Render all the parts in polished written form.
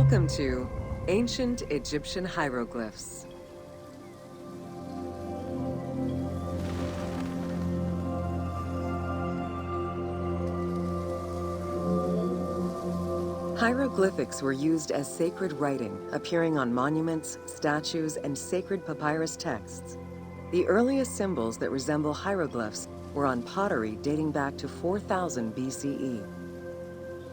Welcome to Ancient Egyptian Hieroglyphs. Hieroglyphics were used as sacred writing, appearing on monuments, statues, and sacred papyrus texts. The earliest symbols that resemble hieroglyphs were on pottery dating back to 4000 BCE.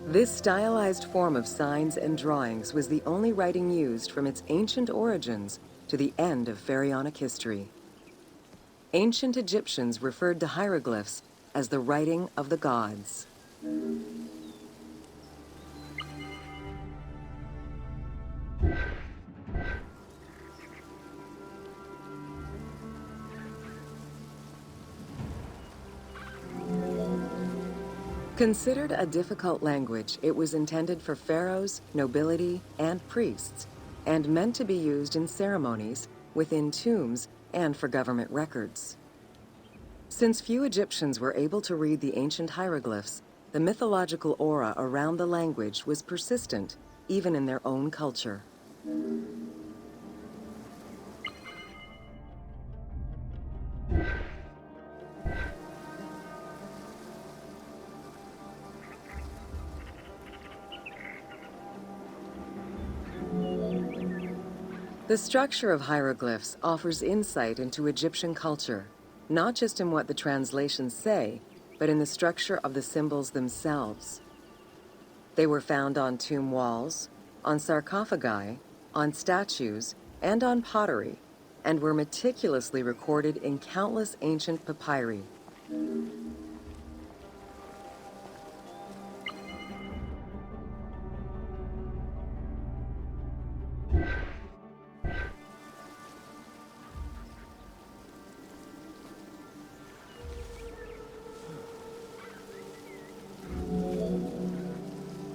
This stylized form of signs and drawings was the only writing used from its ancient origins to the end of pharaonic history. Ancient Egyptians referred to hieroglyphs as the writing of the gods. Considered a difficult language, it was intended for pharaohs, nobility, and priests, and meant to be used in ceremonies, within tombs, and for government records. Since few Egyptians were able to read the ancient hieroglyphs, the mythological aura around the language was persistent, even in their own culture. The structure of hieroglyphs offers insight into Egyptian culture, not just in what the translations say, but in the structure of the symbols themselves. They were found on tomb walls, on sarcophagi, on statues, and on pottery, and were meticulously recorded in countless ancient papyri.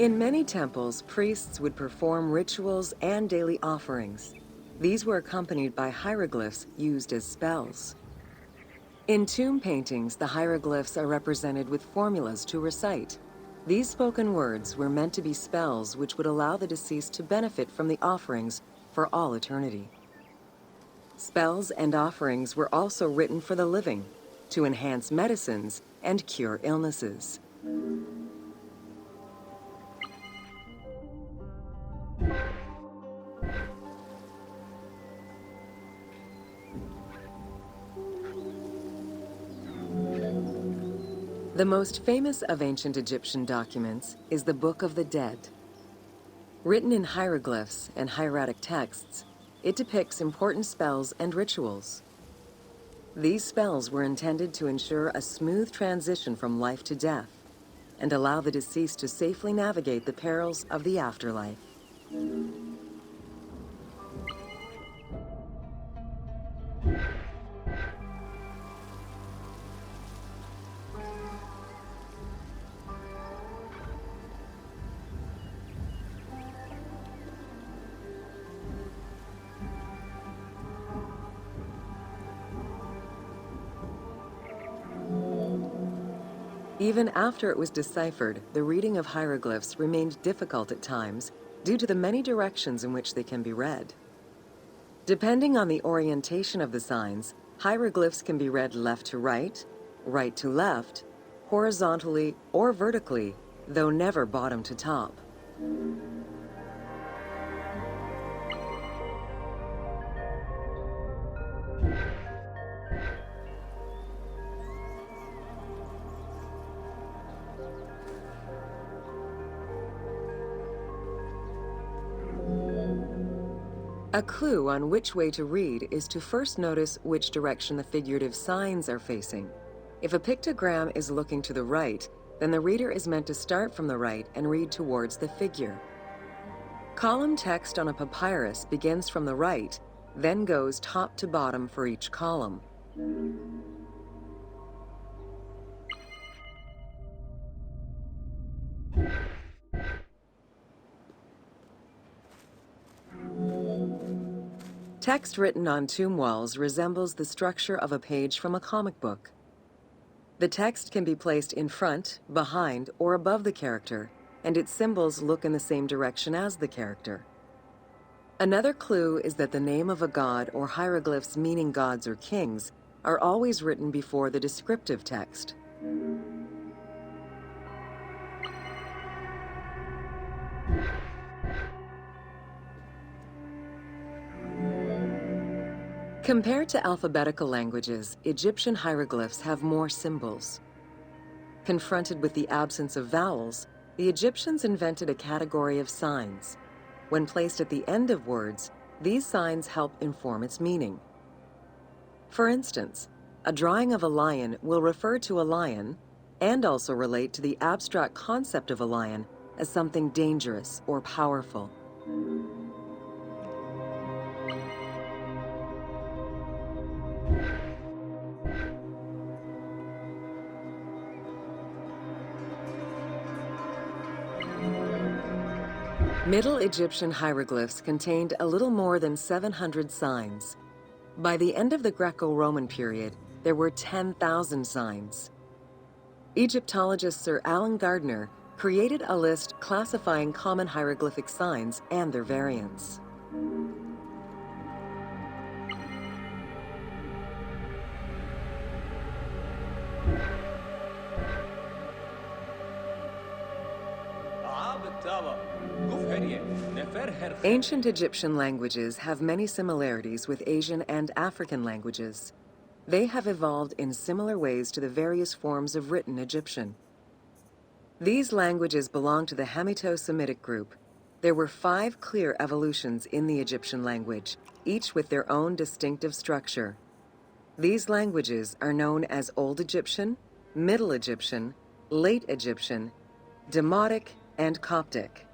In many temples, priests would perform rituals and daily offerings. These were accompanied by hieroglyphs used as spells. In tomb paintings, the hieroglyphs are represented with formulas to recite. These spoken words were meant to be spells which would allow the deceased to benefit from the offerings for all eternity. Spells and offerings were also written for the living, to enhance medicines and cure illnesses. The most famous of ancient Egyptian documents is the Book of the Dead. Written in hieroglyphs and hieratic texts, it depicts important spells and rituals. These spells were intended to ensure a smooth transition from life to death and allow the deceased to safely navigate the perils of the afterlife. Even after it was deciphered, the reading of hieroglyphs remained difficult at times due to the many directions in which they can be read. Depending on the orientation of the signs, hieroglyphs can be read left to right, right to left, horizontally or vertically, though never bottom to top. A clue on which way to read is to first notice which direction the figurative signs are facing. If a pictogram is looking to the right, then the reader is meant to start from the right and read towards the figure. Column text on a papyrus begins from the right, then goes top to bottom for each column. Text written on tomb walls resembles the structure of a page from a comic book. The text can be placed in front, behind, or above the character, and its symbols look in the same direction as the character. Another clue is that the name of a god or hieroglyphs meaning gods or kings are always written before the descriptive text. Compared to alphabetical languages, Egyptian hieroglyphs have more symbols. Confronted with the absence of vowels, the Egyptians invented a category of signs. When placed at the end of words, these signs help inform its meaning. For instance, a drawing of a lion will refer to a lion and also relate to the abstract concept of a lion as something dangerous or powerful. Middle Egyptian hieroglyphs contained a little more than 700 signs. By the end of the Greco-Roman period, there were 10,000 signs. Egyptologist Sir Alan Gardner created a list classifying common hieroglyphic signs and their variants. Ancient Egyptian languages have many similarities with Asian and African languages. They have evolved in similar ways to the various forms of written Egyptian. These languages belong to the Hamito-Semitic group. There were 5 clear evolutions in the Egyptian language, each with their own distinctive structure. These languages are known as Old Egyptian, Middle Egyptian, Late Egyptian, Demotic, and Coptic.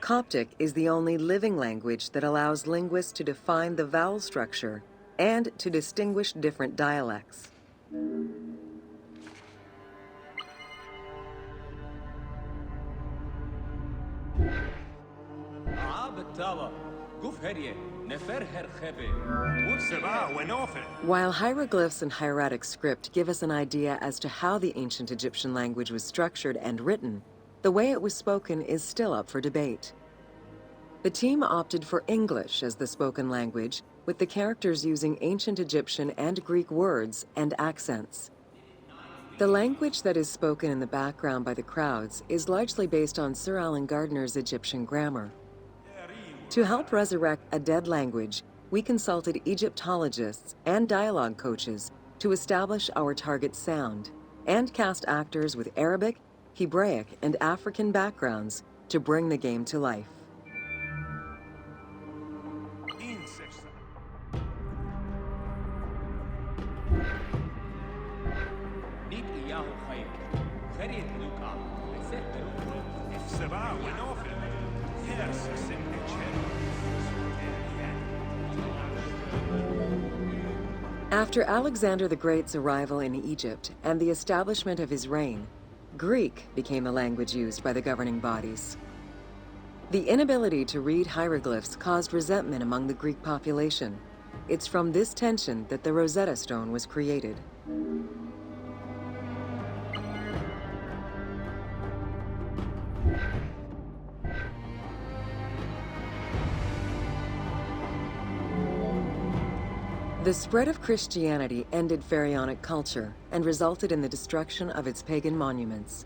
Coptic is the only living language that allows linguists to define the vowel structure and to distinguish different dialects. While hieroglyphs and hieratic script give us an idea as to how the ancient Egyptian language was structured and written, the way it was spoken is still up for debate. The team opted for English as the spoken language, with the characters using ancient Egyptian and Greek words and accents. The language that is spoken in the background by the crowds is largely based on Sir Alan Gardner's Egyptian grammar. To help resurrect a dead language, we consulted Egyptologists and dialogue coaches to establish our target sound and cast actors with Arabic, Hebraic, and African backgrounds to bring the game to life. After Alexander the Great's arrival in Egypt and the establishment of his reign, Greek became the language used by the governing bodies. The inability to read hieroglyphs caused resentment among the Greek population. It's from this tension that the Rosetta Stone was created. The spread of Christianity ended pharaonic culture and resulted in the destruction of its pagan monuments.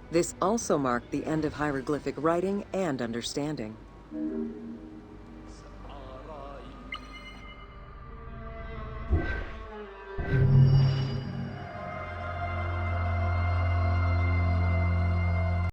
This also marked the end of hieroglyphic writing and understanding.